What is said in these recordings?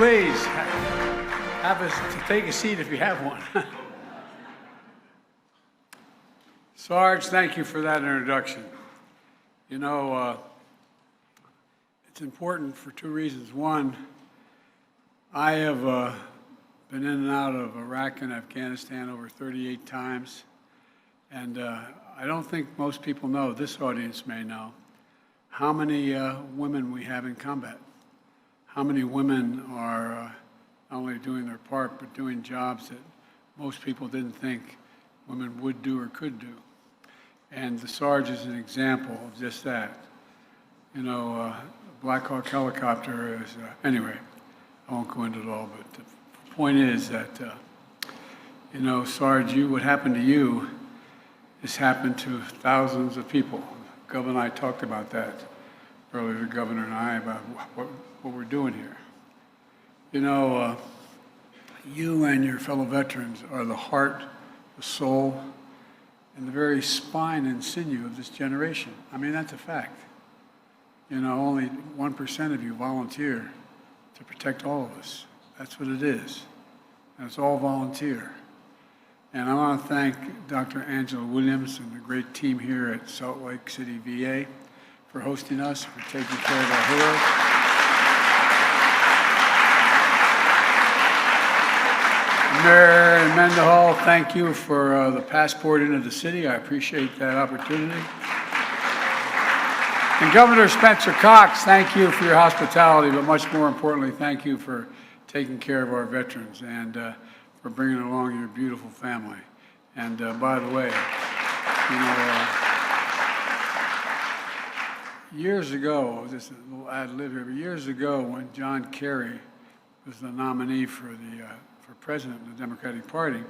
please take a seat if you have one. Sarge, thank you for that introduction. You know, it's important for two reasons. One, I have been in and out of Iraq and Afghanistan over 38 times, and I don't think most people know, this audience may know, how many women we have in combat. How many women are not only doing their part, but doing jobs that most people didn't think women would do or could do. And the Sarge is an example of just that. You know, a Black Hawk helicopter is, anyway, I won't go into it all, but the point is that, you know, Sarge, what happened to you has happened to thousands of people. Governor and I talked about that earlier, the governor and I, about what we're doing here. You know, you and your fellow veterans are the heart, the soul, and the very spine and sinew of this generation. I mean, that's a fact. You know, only 1% of you volunteer to protect all of us. That's what it is. And it's all volunteer. And I want to thank Dr. Angela Williams and the great team here at Salt Lake City VA for hosting us, for taking care of our heroes. Mayor Mendenhall, thank you for the passport into the city. I appreciate that opportunity. And Governor Spencer Cox, thank you for your hospitality, but much more importantly, thank you for taking care of our veterans and for bringing along your beautiful family. And by the way, you know, years ago, just a little ad lib here, but years ago when John Kerry was the nominee for president of the Democratic Party,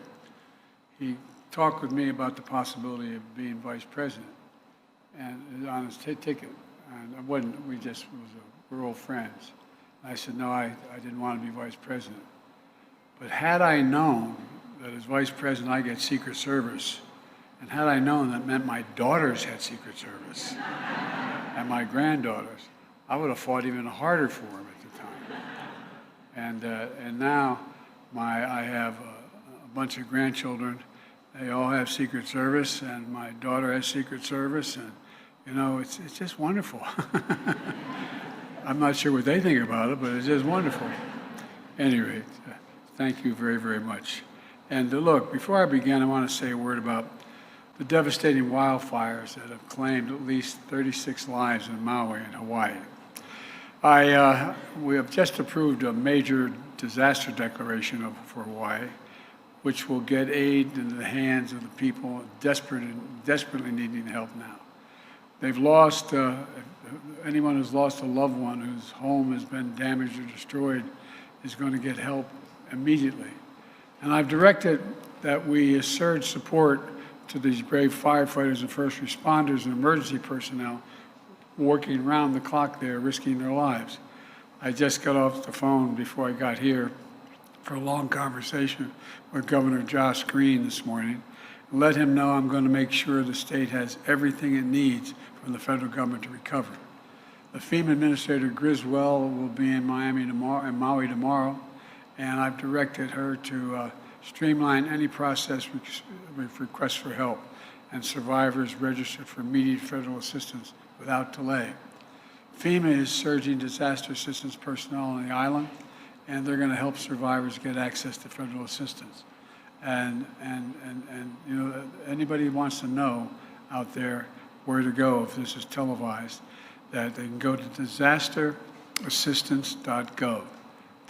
he talked with me about the possibility of being vice president, and on his ticket. And I wasn't. We're old friends. And I said, no, I didn't want to be vice president. But had I known that as vice president I get Secret Service, and had I known that meant my daughters had Secret Service and my granddaughters, I would have fought even harder for them at the time. And now I have a bunch of grandchildren. They all have Secret Service, and my daughter has Secret Service, and you know, it's just wonderful. I'm not sure what they think about it, but it's just wonderful. Anyway, thank you very, very much. And look, before I begin, I want to say a word about the devastating wildfires that have claimed at least 36 lives in Maui and Hawaii. We have just approved a major disaster declaration for Hawaii, which will get aid into the hands of the people desperately needing help now. They've lost, anyone who's lost a loved one whose home has been damaged or destroyed is going to get help immediately. And I've directed that we surge support to these brave firefighters and first responders and emergency personnel working around the clock there, risking their lives. I just got off the phone before I got here for a long conversation with Governor Josh Green this morning, and let him know I'm going to make sure the state has everything it needs from the federal government to recover. The FEMA Administrator Griswold will be in Maui tomorrow, and I've directed her to streamline any process with requests for help and survivors registered for immediate federal assistance without delay. FEMA is surging disaster assistance personnel on the island, and they're going to help survivors get access to federal assistance. And you know, anybody who wants to know out there where to go if this is televised, that they can go to disasterassistance.gov,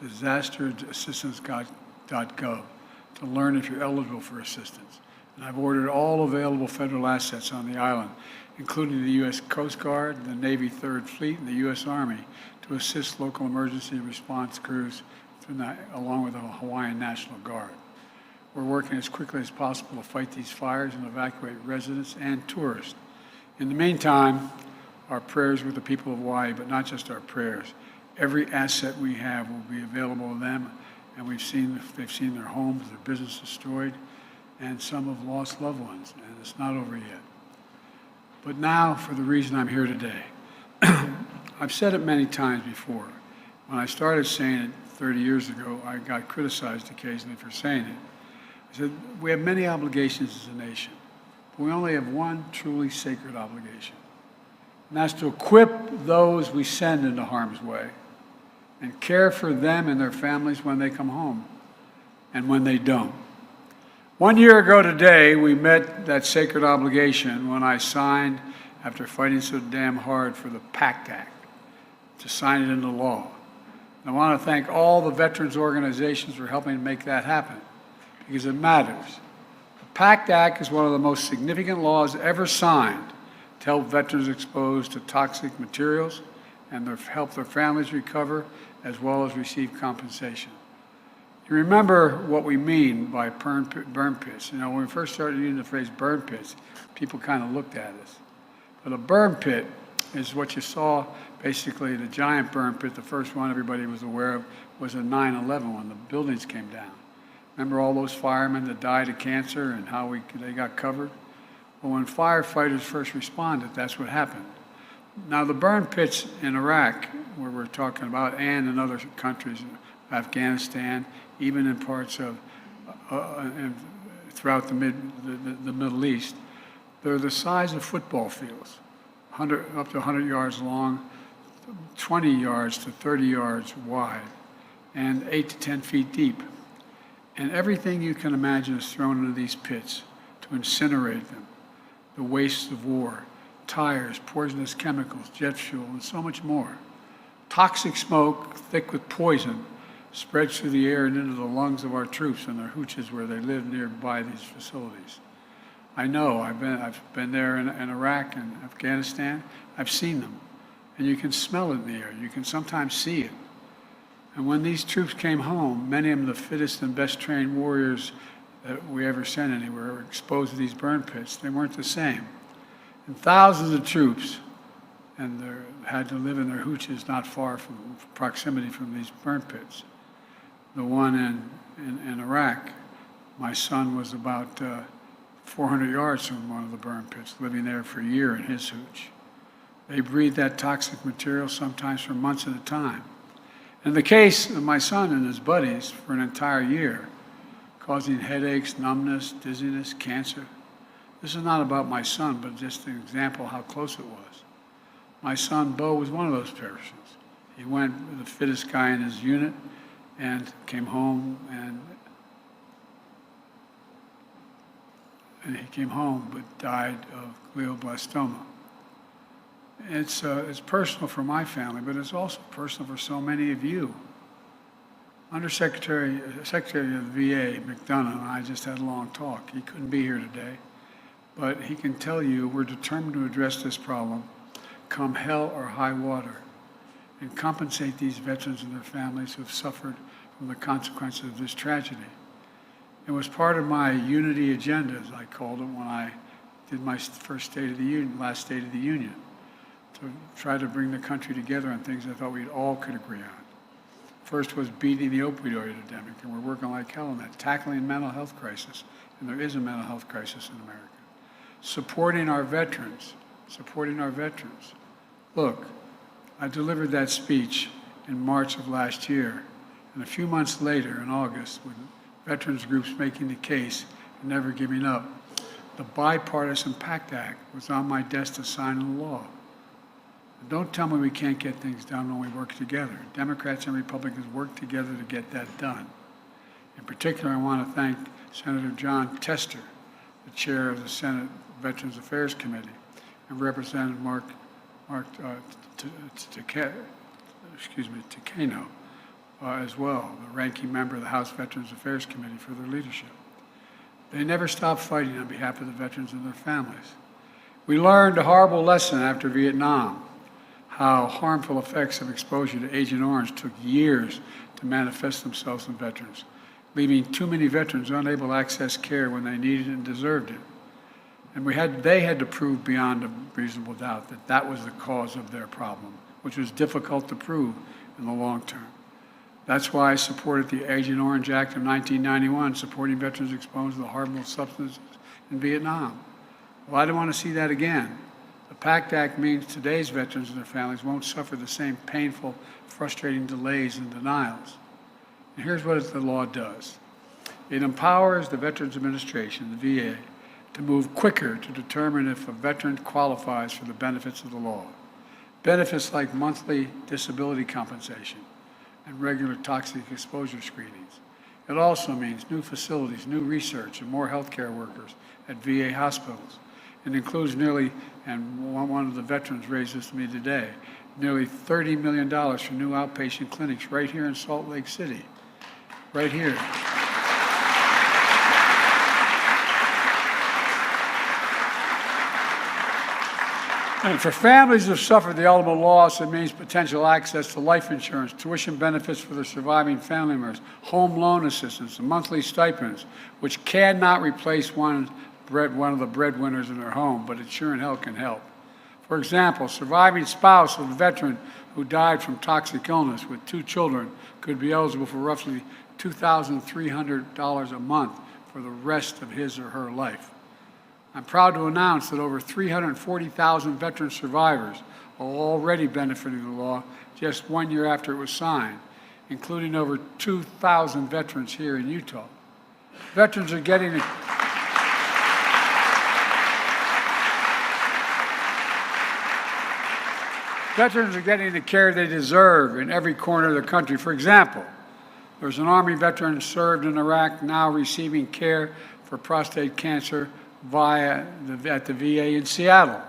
disasterassistance.gov, to learn if you're eligible for assistance. And I've ordered all available federal assets on the island, including the U.S. Coast Guard, the Navy 3rd Fleet, and the U.S. Army, to assist local emergency response crews along with the Hawaiian National Guard. We're working as quickly as possible to fight these fires and evacuate residents and tourists. In the meantime, our prayers with the people of Hawaii, but not just our prayers. Every asset we have will be available to them, and they've seen their homes, their business destroyed, and some have lost loved ones, and it's not over yet. But now, for the reason I'm here today. I've said it many times before. When I started saying it 30 years ago, I got criticized occasionally for saying it. I said, we have many obligations as a nation, but we only have one truly sacred obligation, and that's to equip those we send into harm's way and care for them and their families when they come home and when they don't. 1 year ago today, we met that sacred obligation when I signed, after fighting so damn hard for the PACT Act, to sign it into law. I want to thank all the veterans organizations for helping to make that happen, because it matters. The PACT Act is one of the most significant laws ever signed to help veterans exposed to toxic materials and help their families recover, as well as receive compensation. You remember what we mean by burn pits. You know, when we first started using the phrase burn pits, people kind of looked at us. But a burn pit is what you saw, basically the giant burn pit. The first one everybody was aware of was in 9/11 when the buildings came down. Remember all those firemen that died of cancer and how they got covered? Well, when firefighters first responded, that's what happened. Now, the burn pits in Iraq, where we're talking about, and in other countries, Afghanistan, even in parts of throughout the Middle East, they're the size of football fields, up to 100 yards long, 20 yards to 30 yards wide, and 8 to 10 feet deep. And everything you can imagine is thrown into these pits to incinerate them. The wastes of war, tires, poisonous chemicals, jet fuel, and so much more. Toxic smoke, thick with poison, spreads through the air and into the lungs of our troops and their hooches where they live nearby these facilities. I know, I've been there in Iraq and Afghanistan. I've seen them. And you can smell it in the air. You can sometimes see it. And when these troops came home, many of them the fittest and best trained warriors that we ever sent anywhere were exposed to these burn pits. They weren't the same. And thousands of troops had to live in their hooches not far from proximity from these burn pits. The one in Iraq, my son was about 400 yards from one of the burn pits, living there for a year in his hooch. They breathe that toxic material sometimes for months at a time. In the case of my son and his buddies, for an entire year, causing headaches, numbness, dizziness, cancer. This is not about my son, but just an example of how close it was. My son, Bo, was one of those persons. He went the fittest guy in his unit and came home and he came home but died of glioblastoma. It's personal for my family, but it's also personal for so many of you. Secretary of the VA, McDonough, and I just had a long talk. He couldn't be here today, but he can tell you we're determined to address this problem, come hell or high water, and compensate these veterans and their families who have suffered from the consequences of this tragedy. It was part of my unity agenda, as I called it, when I did my first last State of the Union, to try to bring the country together on things I thought we all could agree on. First was beating the opioid epidemic, and we're working like hell on that, tackling mental health crisis, and there is a mental health crisis in America. Supporting our veterans. Look, I delivered that speech in March of last year, and a few months later, in August, with veterans groups making the case and never giving up, the bipartisan PACT Act was on my desk to sign into law. Don't tell me we can't get things done when we work together. Democrats and Republicans work together to get that done. In particular, I want to thank Senator John Tester, the chair of the Senate Veterans Affairs Committee, and Representative Mark Takano as well, the ranking member of the House Veterans Affairs Committee, for their leadership. They never stopped fighting on behalf of the veterans and their families. We learned a horrible lesson after Vietnam, how harmful effects of exposure to Agent Orange took years to manifest themselves in veterans, leaving too many veterans unable to access care when they needed it and deserved it. And they had to prove beyond a reasonable doubt that that was the cause of their problem, which was difficult to prove in the long term. That's why I supported the Agent Orange Act of 1991, supporting veterans exposed to the harmful substances in Vietnam. Well, I didn't want to see that again. The PACT Act means today's veterans and their families won't suffer the same painful, frustrating delays and denials. And here's what the law does. It empowers the Veterans Administration, the VA, to move quicker to determine if a veteran qualifies for the benefits of the law. Benefits like monthly disability compensation and regular toxic exposure screenings. It also means new facilities, new research, and more healthcare workers at VA hospitals. It includes nearly, and one of the veterans raised this to me today, nearly $30 million for new outpatient clinics right here in Salt Lake City, right here. And for families who have suffered the ultimate loss, it means potential access to life insurance, tuition benefits for their surviving family members, home loan assistance, and monthly stipends, which cannot replace one of the breadwinners in their home, but it sure in hell can help. For example, surviving spouse of a veteran who died from toxic illness with 2 children could be eligible for roughly $2,300 a month for the rest of his or her life. I'm proud to announce that over 340,000 veteran survivors are already benefiting the law just 1 year after it was signed, including over 2,000 veterans here in Utah. Veterans are getting the care they deserve in every corner of the country. For example, there's an Army veteran served in Iraq now receiving care for prostate cancer at the VA in Seattle.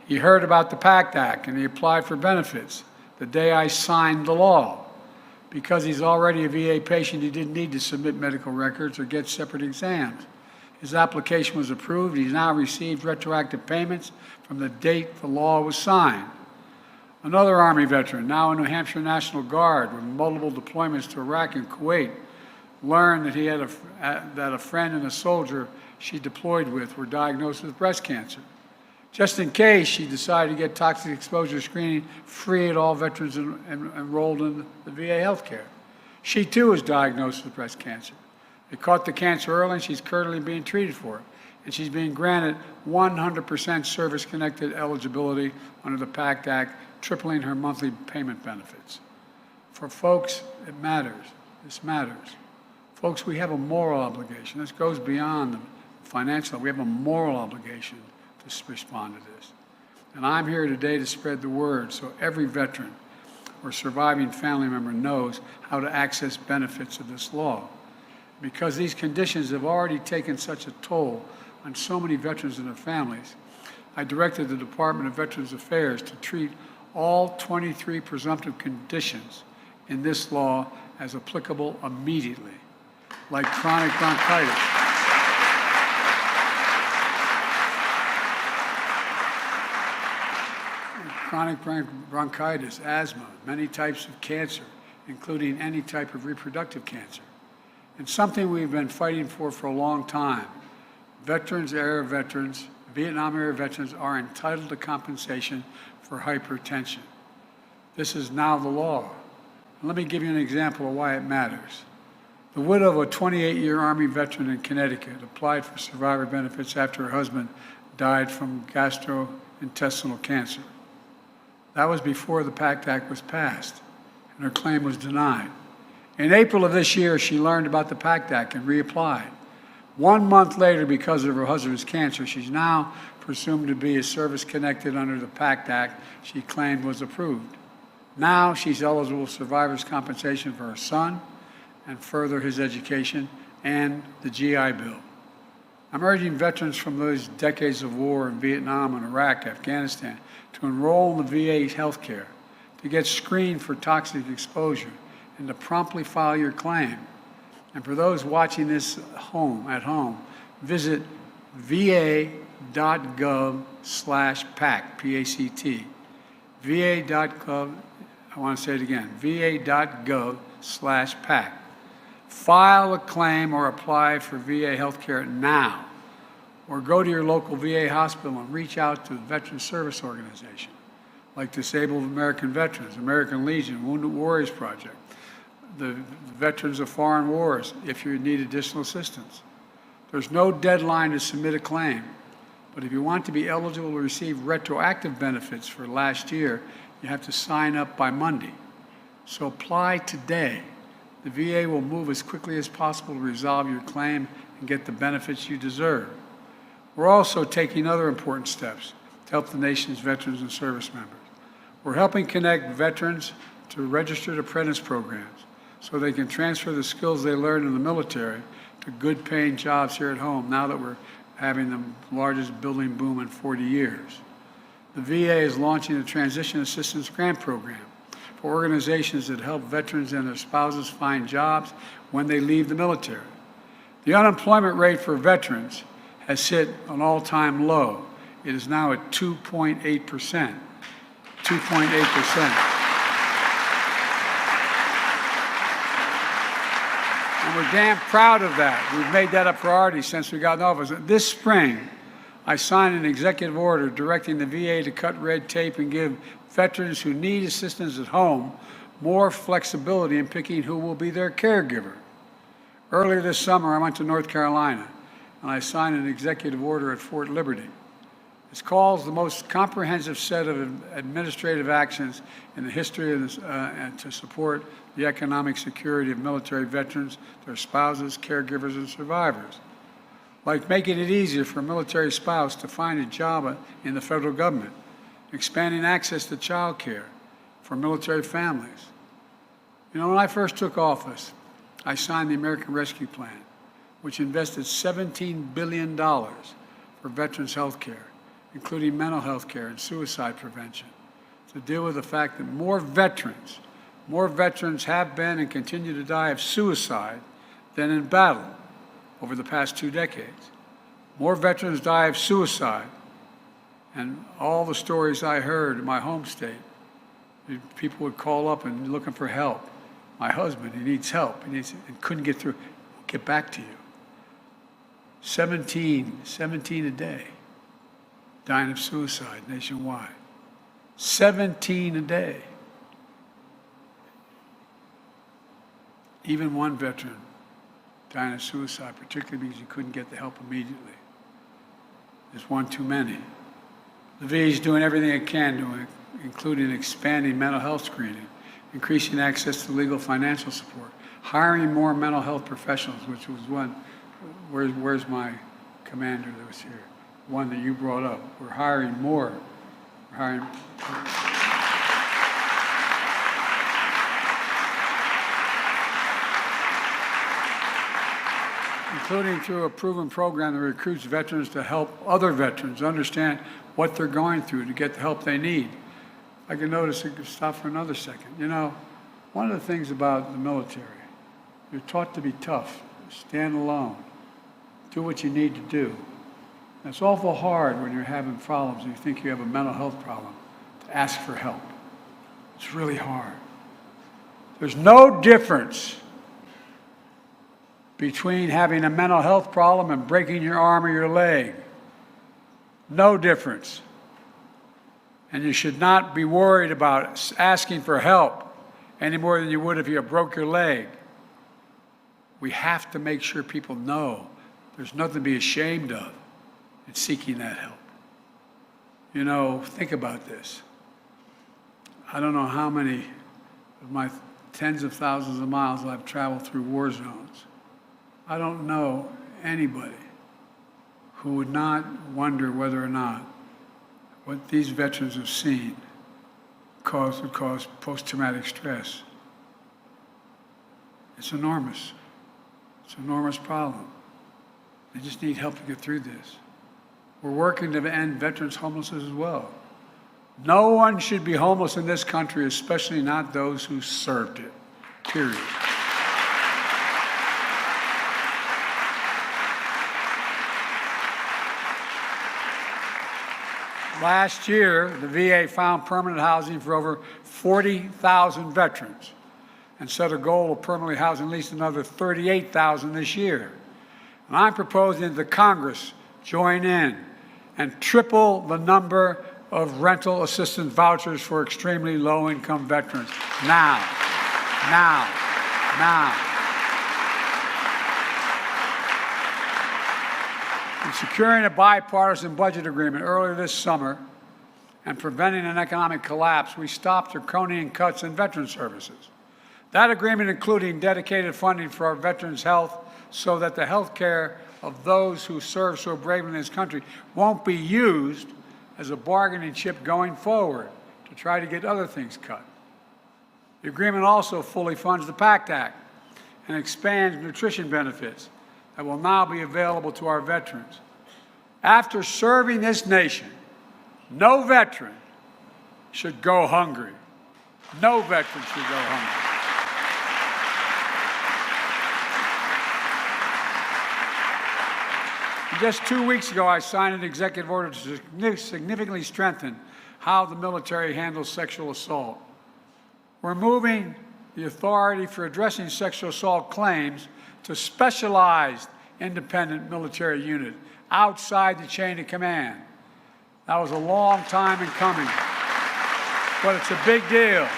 He heard about the PACT Act and he applied for benefits the day I signed the law. Because he's already a VA patient, he didn't need to submit medical records or get separate exams. His application was approved. He's now received retroactive payments from the date the law was signed. Another Army veteran, now in New Hampshire National Guard with multiple deployments to Iraq and Kuwait, learned that he had that a friend and a soldier she deployed with were diagnosed with breast cancer. Just in case, she decided to get toxic exposure screening free at all veterans enrolled in the VA healthcare. She too was diagnosed with breast cancer. They caught the cancer early and she's currently being treated for it. And she's being granted 100% service-connected eligibility under the PACT Act, tripling her monthly payment benefits. For folks, it matters. This matters. Folks, we have a moral obligation. This goes beyond the financial. We have a moral obligation to respond to this. And I'm here today to spread the word so every veteran or surviving family member knows how to access benefits of this law. Because these conditions have already taken such a toll on so many veterans and their families, I directed the Department of Veterans Affairs to treat all 23 presumptive conditions in this law as applicable immediately, like chronic bronchitis, asthma, many types of cancer, including any type of reproductive cancer. And something we've been fighting for a long time. Vietnam-era veterans are entitled to compensation for hypertension. This is now the law. And let me give you an example of why it matters. The widow of a 28-year Army veteran in Connecticut applied for survivor benefits after her husband died from gastrointestinal cancer. That was before the PACT Act was passed, and her claim was denied. In April of this year, she learned about the PACT Act and reapplied. 1 month later, because of her husband's cancer, she's now presumed to be a service-connected under the PACT Act she claimed was approved. Now she's eligible for survivor's compensation for her son and further his education and the GI Bill. I'm urging veterans from those decades of war in Vietnam and Iraq, Afghanistan, to enroll in the VA health care, to get screened for toxic exposure, and to promptly file your claim. And for those watching this at home, visit va.gov/PACT, P-A-C-T. va.gov, I want to say it again, va.gov/PACT. File a claim or apply for VA healthcare now, or go to your local VA hospital and reach out to a veteran service organization like Disabled American Veterans, American Legion, Wounded Warriors Project, the Veterans of Foreign Wars if you need additional assistance. There's no deadline to submit a claim. But if you want to be eligible to receive retroactive benefits for last year, you have to sign up by Monday. So apply today. The VA will move as quickly as possible to resolve your claim and get the benefits you deserve. We're also taking other important steps to help the nation's veterans and service members. We're helping connect veterans to registered apprentice programs so they can transfer the skills they learned in the military to good-paying jobs here at home now that we're having the largest building boom in 40 years. The VA is launching a Transition Assistance Grant Program for organizations that help veterans and their spouses find jobs when they leave the military. The unemployment rate for veterans has hit an all-time low. It is now at 2.8%. 2.8%. And we're damn proud of that. We've made that a priority since we got in office. This spring, I signed an executive order directing the VA to cut red tape and give veterans who need assistance at home more flexibility in picking who will be their caregiver. Earlier this summer, I went to North Carolina, and I signed an executive order at Fort Liberty. It calls the most comprehensive set of administrative actions in the history of this, and to support the economic security of military veterans, their spouses, caregivers, and survivors. Like making it easier for a military spouse to find a job in the federal government, expanding access to child care for military families. You know, when I first took office, I signed the American Rescue Plan, which invested $17 billion for veterans' health care, including mental health care and suicide prevention, to deal with the fact that more veterans have been and continue to die of suicide than in battle over the past 2 decades. More veterans die of suicide. And all the stories I heard in my home state, people would call up and looking for help. My husband, he needs help, and couldn't get through. We'll get back to you. 17 a day dying of suicide nationwide. 17 a day. Even one veteran dying of suicide, particularly because he couldn't get the help immediately. There's one too many. The VA is doing everything it can do, including expanding mental health screening, increasing access to legal financial support, hiring more mental health professionals, which was one. Where's my commander that was here? One that you brought up. We're hiring more. We're hiring. Including through a proven program that recruits veterans to help other veterans understand what they're going through to get the help they need. I can notice, I could stop for another second. You know, one of the things about the military, you're taught to be tough, stand alone, do what you need to do. And it's awful hard when you're having problems and you think you have a mental health problem to ask for help. It's really hard. There's no difference between having a mental health problem and breaking your arm or your leg. No difference. And you should not be worried about asking for help any more than you would if you broke your leg. We have to make sure people know there's nothing to be ashamed of in seeking that help. You know, think about this. I don't know how many of my tens of thousands of miles I've traveled through war zones. I don't know anybody who would not wonder whether or not what these veterans have seen would cause post-traumatic stress. It's enormous. It's an enormous problem. They just need help to get through this. We're working to end veterans' homelessness as well. No one should be homeless in this country, especially not those who served it, period. Last year, the VA found permanent housing for over 40,000 veterans and set a goal of permanently housing at least another 38,000 this year. And I'm proposing that the Congress join in and triple the number of rental assistance vouchers for extremely low-income veterans. Now. In securing a bipartisan budget agreement earlier this summer and preventing an economic collapse, we stopped draconian cuts in veteran services. That agreement including dedicated funding for our veterans' health so that the health care of those who serve so bravely in this country won't be used as a bargaining chip going forward to try to get other things cut. The agreement also fully funds the PACT Act and expands nutrition benefits that will now be available to our veterans. After serving this nation, no veteran should go hungry. No veteran should go hungry. Just 2 weeks ago, I signed an executive order to significantly strengthen how the military handles sexual assault. We're moving the authority for addressing sexual assault claims to specialized independent military unit outside the chain of command. That was a long time in coming, but it's a big deal.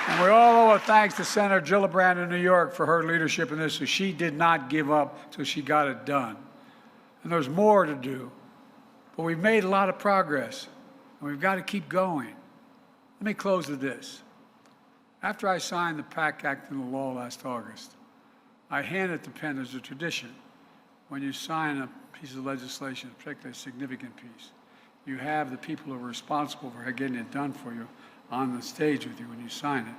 And we all owe a thanks to Senator Gillibrand in New York for her leadership in this, so she did not give up till she got it done. And there's more to do, but we've made a lot of progress, and we've got to keep going. Let me close with this. After I signed the PACT Act into law last August, I handed the pen as a tradition. When you sign a piece of legislation, particularly a significant piece, you have the people who are responsible for getting it done for you on the stage with you when you sign it.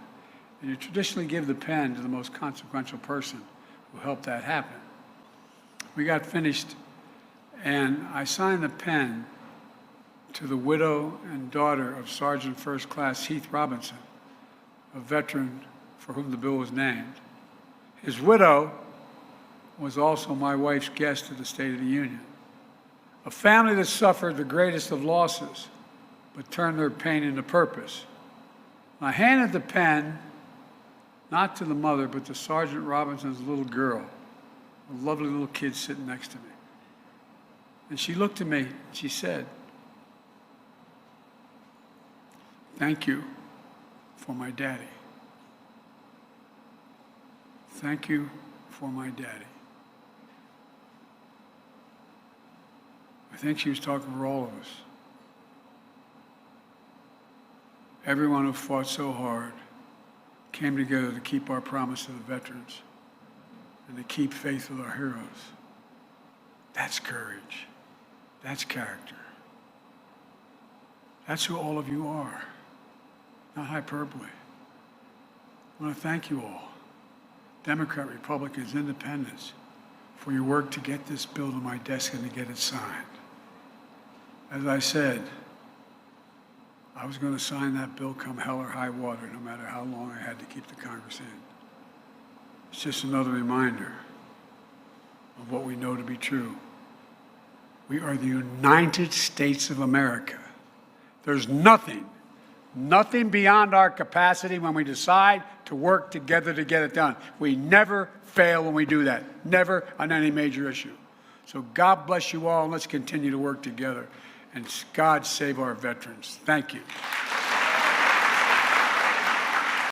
And you traditionally give the pen to the most consequential person who helped that happen. We got finished, and I signed the pen to the widow and daughter of Sergeant First Class Heath Robinson, a veteran for whom the bill was named. His widow was also my wife's guest at the State of the Union. A family that suffered the greatest of losses, but turned their pain into purpose. I handed the pen, not to the mother, but to Sergeant Robinson's little girl, a lovely little kid sitting next to me. And she looked at me, and she said, "Thank you for my daddy. Thank you for my daddy." I think she was talking for all of us. Everyone who fought so hard came together to keep our promise to the veterans and to keep faith with our heroes. That's courage. That's character. That's who all of you are. Not hyperbole. I want to thank you all, Democrat, Republicans, Independents, for your work to get this bill to my desk and to get it signed. As I said, I was going to sign that bill come hell or high water, no matter how long I had to keep the Congress in. It's just another reminder of what we know to be true. We are the United States of America. There's nothing beyond our capacity when we decide to work together to get it done. We never fail when we do that, never on any major issue. So God bless you all, and let's continue to work together. And God save our veterans. Thank you.